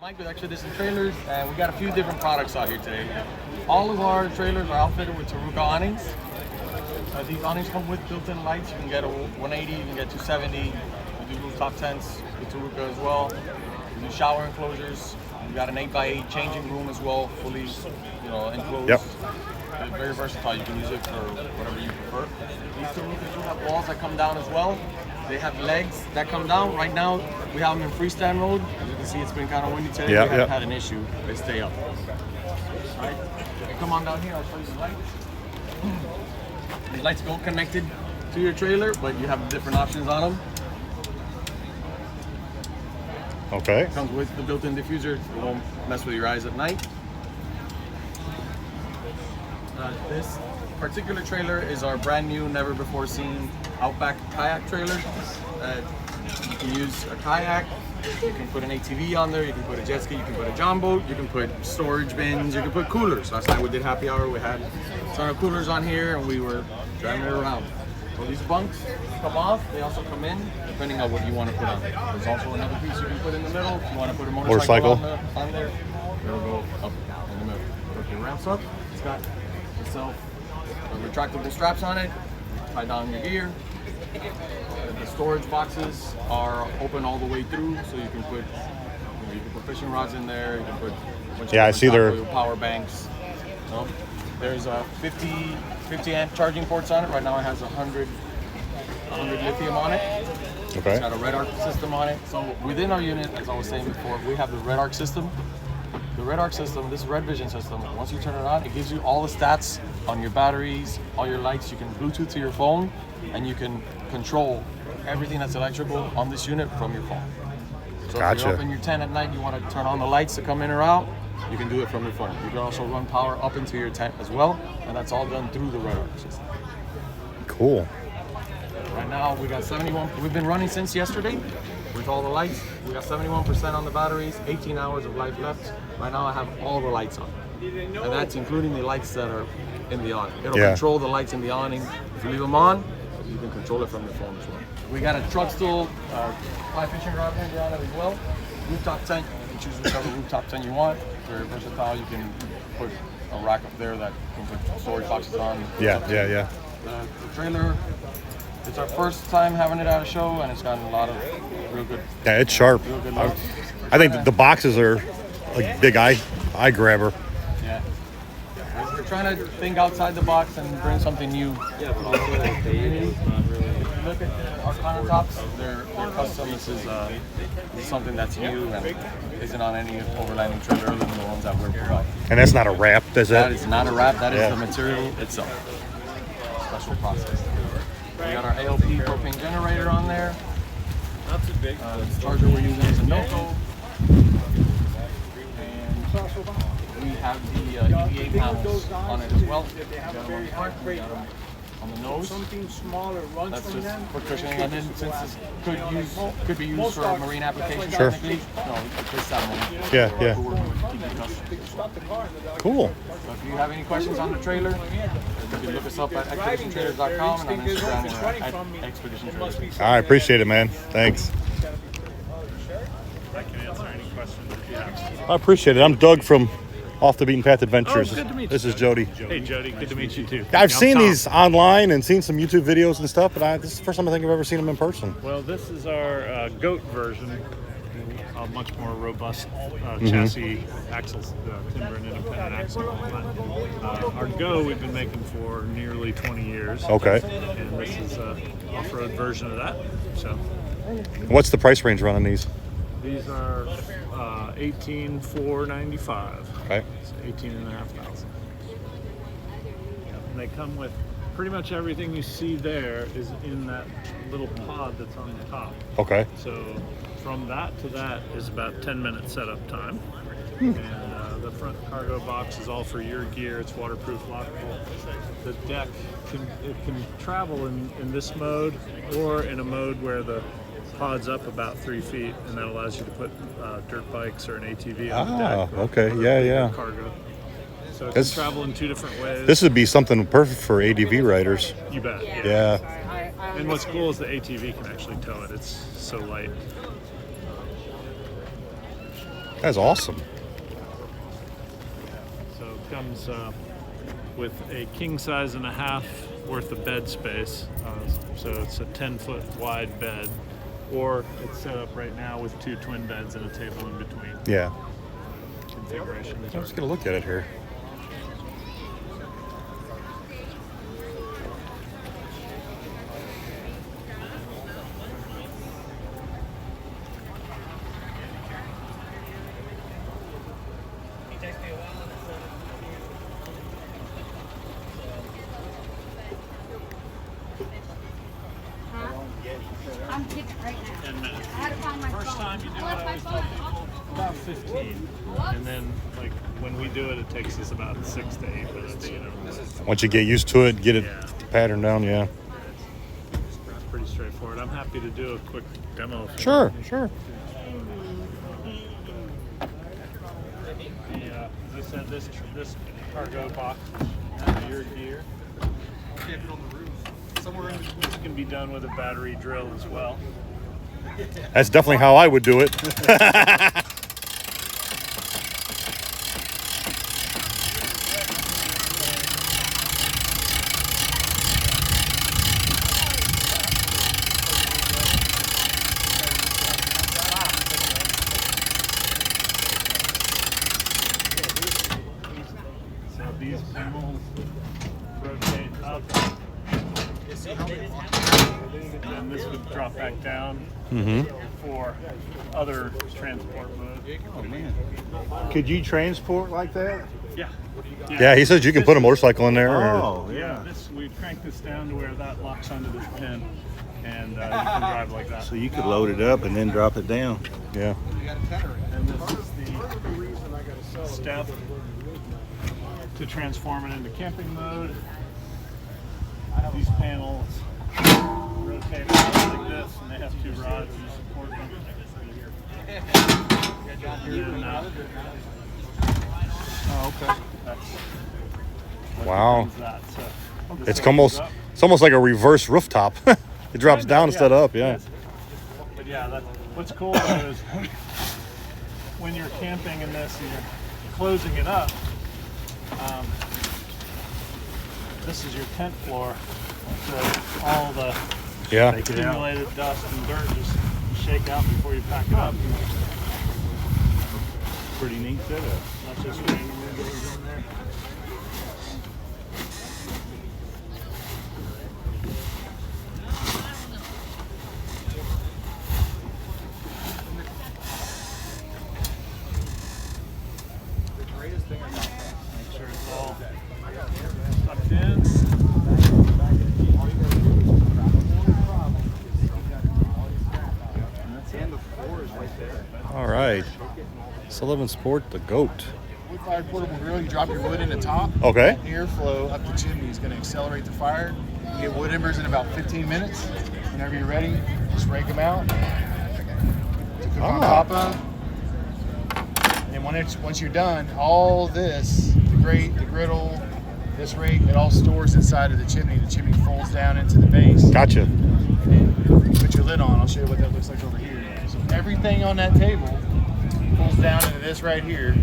Mike with Expedition Trailers, and we got a few different products out here today. All of our trailers are outfitted with Taruka awnings. These awnings come with built-in lights. You can get a 180, you can get 270. We do rooftop tents with Taruka as well. We do shower enclosures. We got an 8x8 changing room as well, fully, enclosed. Yep. It's very versatile. You can use it for whatever you prefer. These Tarukas do have walls that come down as well. They have legs that come down. Right now, we have them in freestand mode. As you can see, it's been kind of windy today. We haven't had an issue. They stay up. All right, come on down here. I'll show you the lights. These lights go connected to your trailer, but you have different options on them. Okay. It comes with the built-in diffuser. It won't mess with your eyes at night. This particular trailer is our brand new, never before seen Outback kayak trailer. You can use a kayak, you can put an ATV on there, you can put a jet ski, you can put a john boat, you can put storage bins, you can put coolers. Last night we did happy hour, we had a ton of coolers on here and we were driving it around. So these bunks come off, they also come in, depending on what you want to put on there. There's also another piece you can put in the middle. If you want to put a motorcycle on there, it'll go up in the middle. Okay, ramps up, it's got itself retractable straps on it, tie down your gear. The storage boxes are open all the way through, so you can put fishing rods in there. You can put a bunch I see their power banks. So there's a 50 amp charging ports on it. Right now it has 100 lithium on it. Okay. It's got a red arc system on it. So within our unit, as I was saying before, we have the red arc system. The red arc system, this red vision system, once you turn it on, it gives you all the stats on your batteries, all your lights. You can Bluetooth to your phone, and you can control everything that's electrical on this unit from your phone. So if you're up in your tent at night, you want to turn on the lights to come in or out, you can do it from your phone. You can also run power up into your tent as well, and that's all done through the red arc system. Cool. Right now, we got 71. We've been running since yesterday with all the lights. We got 71% on the batteries, 18 hours of life left. Right now, I have all the lights on, and that's including the lights that are in the awning. It'll control the lights in the awning. If you leave them on, you can control it from your phone as well. We got a truck stool, fly fishing rod holder on it as well. Rooftop tent, you can choose whichever rooftop tent you want. Very versatile. You can put a rack up there that you can put storage boxes on. Yeah. The trailer, it's our first time having it at a show, and it's gotten a lot of real good. Yeah, it's sharp. I think the boxes are like big eye grabber. Yeah. We're trying to think outside the box and bring something new. Yeah, but also if you look at our countertops, they're custom. This is something that's new and isn't on any overlanding trailer other than the ones that we're providing. And that's not a wrap, is it? That is not a wrap. That is the material itself. Special process. We got our ALP propane generator on there. Not too big. The charger we're using is a Snorkel. And we have the EVA panels on it as well. We got them on the front, we got them on the nose. Something smaller runs That's from just them. for cushioning. And then since this could be used for a marine application technically, we place that on. Yeah. We're working with keeping custom. Cool. So if you have any questions on the trailer, you can look us up at expeditiontrailers.com and on Instagram at Expedition Trailers. I appreciate it, man. Thanks. I can answer any questions if you have. I appreciate it. I'm Doug from Off the Beaten Path Adventures. Oh, good to meet you. This is Jody. Hey, Jody. Good to meet you, too. I've seen Tom. these online and seen some YouTube videos and stuff, but this is the first time I think I've ever seen them in person. Well, this is our goat version, a much more robust chassis, axles, timber and independent axle. Our Go we've been making for nearly 20 years. Okay. And this is an off-road version of that. So What's the price range running these? these are $18,495. Okay. So $18,500. And they come with pretty much everything you see there is in that little pod that's on the top. Okay. So from that to that is about 10-minute setup time. And the front cargo box is all for your gear. It's waterproof, lockable. The deck can travel in this mode or in a mode where the pod's up about 3 feet, and that allows you to put dirt bikes or an ATV on the deck. Okay. or Yeah. Cargo. So it can travel in two different ways. This would be something perfect for ADV riders. You bet. Yeah. And what's cool is the ATV can actually tow it. It's so light. That's awesome. So it comes with a king size and a half worth of bed space. So it's a 10-foot wide bed, or it's set up right now with 2 twin beds and a table in between. Yeah. Configuration. I'm just gonna look at it here. I'm kidding right now. 10 minutes. I had to find my First phone. time you do it, I left I my always tell phone. people about 15. And then, like, when we do it, it takes us about 6 to 8 minutes, you know. Once you get used to it, get it Yeah. patterned down, yeah. It's pretty straightforward. I'm happy to do a quick demo. For Sure, sure. Yeah, as I said, this cargo box has your gear. Camp it on the roof. Somewhere in between. This can be done with a battery drill as well. That's definitely how I would do it. So these panels rotate up, and this would drop back down for other transport modes. Oh man. Could you transport like that? Yeah. Yeah, he says you can put a motorcycle in there. Or, Oh, Yeah, yeah. we crank this down to where that locks onto this pin, and you can drive like that. So you could load it up and then drop it down. yeah. And this is the step to transform it into camping mode. These panels rotate around like this, and they have 2 rods to support them. And then, Oh, okay. that's Wow. that. So It's almost like a reverse rooftop. It drops down instead of up, yeah. But yeah, what's cool though is when you're camping in this and you're closing it up, this is your tent floor. So all the Yeah. accumulated dust and dirt just shake out before you pack it up. Pretty neat setup. That's just what goes in there. Make sure it's all tucked in. All right. Sullivan Sport, the goat. Wood-fired portable grill, you drop your wood in the top. Okay. Airflow up the chimney is going to accelerate the fire. You get wood embers in about 15 minutes. Whenever you're ready, just rake them out to cook on top of. And then once you're done, all this, the grate, the griddle, this rake, it all stores inside of the chimney. The chimney folds down into the base. Gotcha. And then you put your lid on. I'll show you what that looks like over here. So everything on that table pulls down into this right here.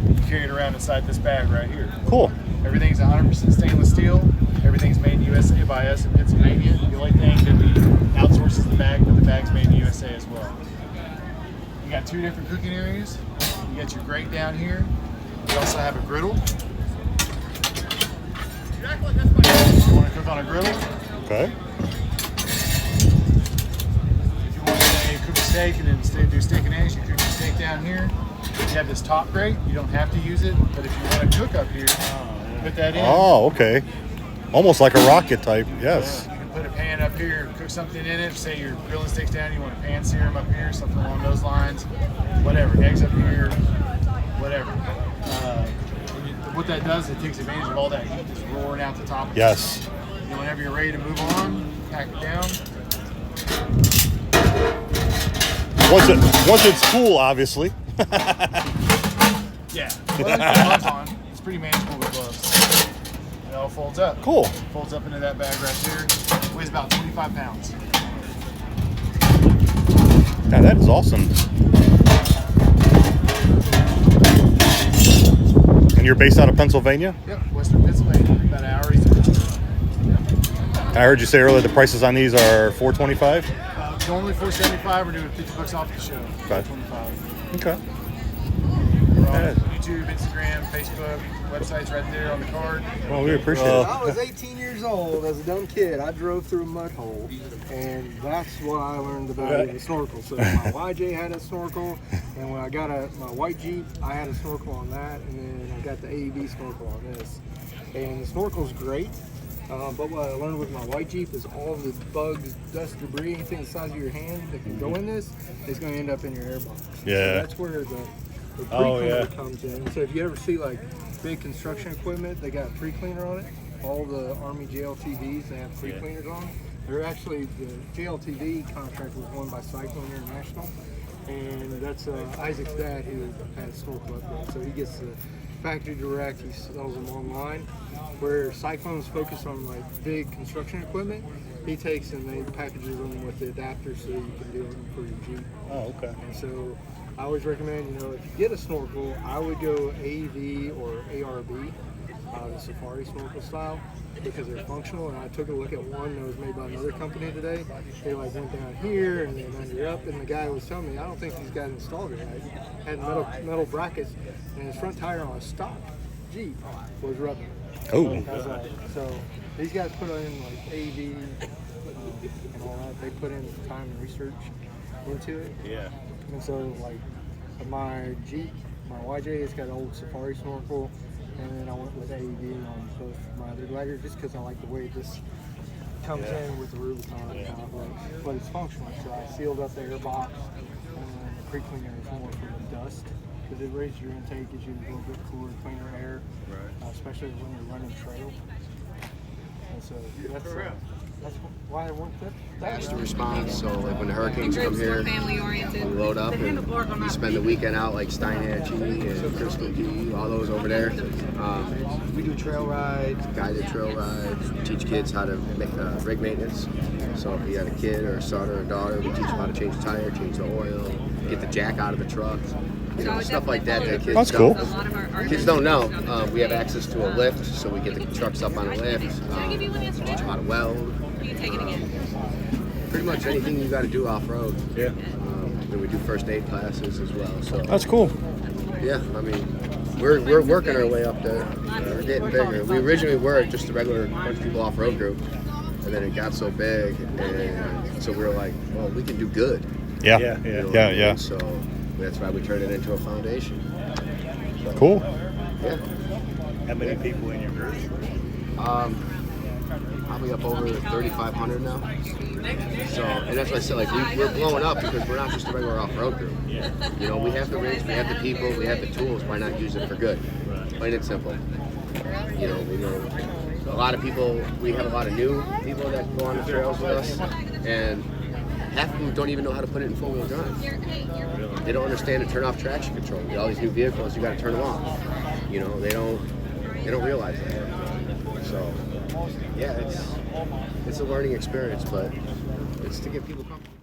You carry it around inside this bag right here. Cool. Everything's 100% stainless steel. Everything's made in USA by us in Pennsylvania. The only thing that we outsource is the bag, but the bag's made in USA as well. You got 2 different cooking areas. You got your grate down here. You also have a griddle. You want to cook on a griddle? Okay. If you want to say cook a steak and then do steak and eggs, you cook your steak down here. You have this top grate. You don't have to use it, but if you want to cook up here, put that in. Oh, okay. Almost like a rocket type. Yes. You can put a pan up here, cook something in it. Say you're grilling steaks down, you want a pan sear them up here, something along those lines. Whatever, eggs up here, whatever. What that does, it takes advantage of all that heat that's roaring out the top. Yes. And then whenever you're ready to move on, pack it down. Once it's cool, obviously. Yeah. Well, gloves on. It's pretty manageable with gloves. It all folds up. Cool. Folds up into that bag right there. Weighs about 25 pounds. Yeah, that is awesome. you're based out of Pennsylvania? Yep, Western Pennsylvania, about an hour east of Pittsburgh. I heard you say earlier the prices on these are $425. Normally $475. We're doing $50 off the show. Okay. $425. Okay. We're on Yeah. YouTube, Instagram, Facebook, websites right there on the card. Well, we appreciate I it. was 18 years old as a dumb kid. I drove through a mud hole, and that's what I learned about the snorkel. So my YJ had a snorkel, and when I got my white Jeep, I had a snorkel on that, and then I got the AEV snorkel on this. And the snorkel's great, but what I learned with my white Jeep is all the bugs, dust, debris, anything the size of your hand that can go in this is going to end up in your airbox. Yeah. So that's where the pre-cleaner comes in. So if you ever see like big construction equipment, they got a pre-cleaner on it. All the Army JLTVs, they have pre-cleaners on. They're actually, the JLTV contract was won by Cyclone International, and that's Isaac's dad who has snorkel upgrades. So he gets the factory direct, he sells them online. Where Cyclone's focused on like big construction equipment, he takes and they packages them with the adapters so you can do them for your Jeep. Oh, okay. And so I always recommend, if you get a snorkel, I would go AEV or ARB, the Safari snorkel style, because they're functional. And I took a look at one that was made by another company today. They like went down here and then under up, and the guy was telling me, I don't think these guys installed it right. Had metal brackets, and his front tire on a stock Jeep was rubbing. Oh. I was like, so these guys put in like AEV and all that. They put in time and research into it. Yeah. And so, like, my Jeep, my YJ, it's got an old Safari snorkel, and then I went with AEV on both my other gliders just because I like the way this comes in with the Rubicon and kind of like, but it's functional. So I sealed up the air box, and the pre-cleaner is more for the dust because it raises your intake, gives you a little bit cooler, cleaner air, especially when you're running trail. And so that's why I went that. Faster response. So like when the hurricanes come here, family oriented. we load up and we spend the weekend out like Steinhatchee and Crystal Key, all those over there. We do trail rides, guided trail rides. We teach kids how to make rig maintenance. So if you have a kid or a son or a daughter, we teach them how to change the tire, change the oil, get the jack out of the truck. Stuff like that that kids That's don't. cool. Kids don't know. We have access to a lift, so we get the trucks up on a lift. Teach them how to weld. Pretty much anything you got to do off road. Yeah. And we do first aid classes as well. So That's cool. yeah, I mean, we're working our way up there. We're getting bigger. We originally were just a regular bunch of people off road group, and then it got so big, and so we were like, well, we can do good. Yeah. Yeah. You know what Yeah, I mean? yeah. So that's why we turned it into a foundation. Cool. Yeah. How many people in your group? Probably up over 3,500 now. So, and that's why I said, like, we're blowing up because we're not just a regular off-road group. You know, we have the rigs, we have the people, we have the tools. Why not use it for good? Plain and simple. You know, we know a lot of people. We have a lot of new people that go on the trails with us, and half of them don't even know how to put it in four-wheel drive. They don't understand to turn off traction control. With all these new vehicles, you got to turn them off. You know, they don't realize that. So, yeah, it's a learning experience, but it's to get people comfortable.